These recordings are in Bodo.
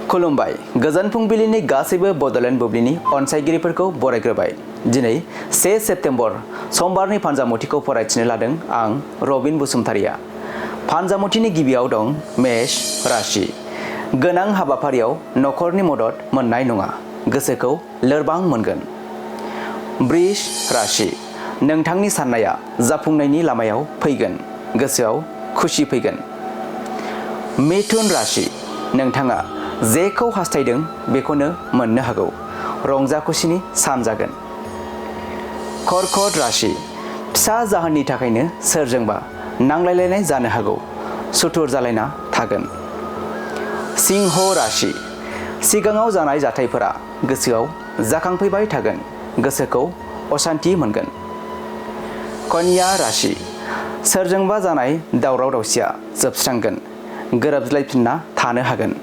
खुलुमबाय गोजोन फुंबिलिनि गासैबो बडलेण्ड बुब्लिनि अनसायगिरिफोरखौ बरायग्रोबाय। दिनै 1 सेप्तेम्बर समबारनि फानजामुथिखौ फरायथिनो लादों आं रबिन बसुमतारिया। फानजामुथिनि गिबियाव दं मेष राशि। गोनां हाबाफारियाव नखरनि मदद मोननाय नङा, गोसोखौ लोरबां मोनगोन। वृष राशि। नोंथांनि साननाया जाफुंनायनि लामायाव फैगोन, गोसोआव खुसि फैगोन। मिथुन राशि। नोंथाङा जेखौ हास्थायदों बेखौनो मोननो हागौ, रंजा खुसिनि सान जागोन। कर्कट राशि। फिसा जाहोननि थाखायनो सोरजोंबा नांलायलायनाय जानो हागौ, सुथुर जालायना थागोन। सिंह राशि। सिगाङाव जानाय जाथायफोरा गोसोआव जाखांफैबाय थागोन, गोसोखौ अशान्ति मोनगोन। कन्या राशि। सोरजोंबा जानाय दावराव दावसिया जोबस्रांगोन, गोरोबलायफिनना थानो हागोन।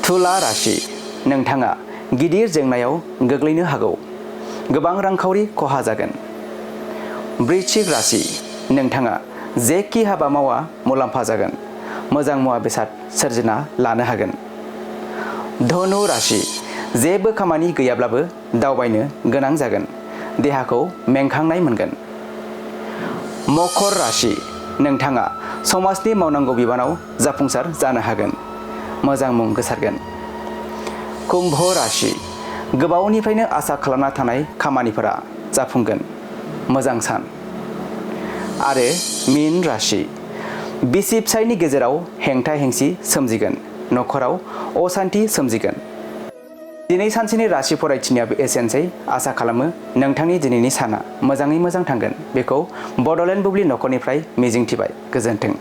तुला राशि। नोंथाङा गिदिर जेंनायाव गोग्लैनो हागौ, गोबां रांखावरि खहा जागोन। वृश्चिक राशि। नोंथाङा जेखि हाबा मावा मुलाम्फा जागोन, मोजां मुवा बेसाद सोरजिना लानो हागोन। धनु राशि। जेबो खामानि गैयाब्लाबो दावबायनो गोनां जागोन, देहाखौ मेंखांनाय मोनगोन। मकर राशि। नोंथाङा समाजनि मावनांगौ बिबानाव जाफुंसार जानो हागोन, मोजां मुं गोसारगोन। कुम्भ राशि। गोबावनिफ्रायनो आसा खालामना थानाय खामानिफोरा जाफुंगोन, मोजां सान। आरो मीन राशि। बिसि फिसायनि गेजेराव हेंथा हेंसि सोमजिगोन, नखराव अशान्ति सोमजिगोन। दिनै सानसेनि राशि फरायथिनायाबो एसेनोसै। आसा खालामो नोंथांनि दिनैनि साना मोजाङै मोजां थांगोन। बेखौ बडलेण्ड बुब्लि नखरनिफ्राय मिजिंथिबाय। गोजोन्थों।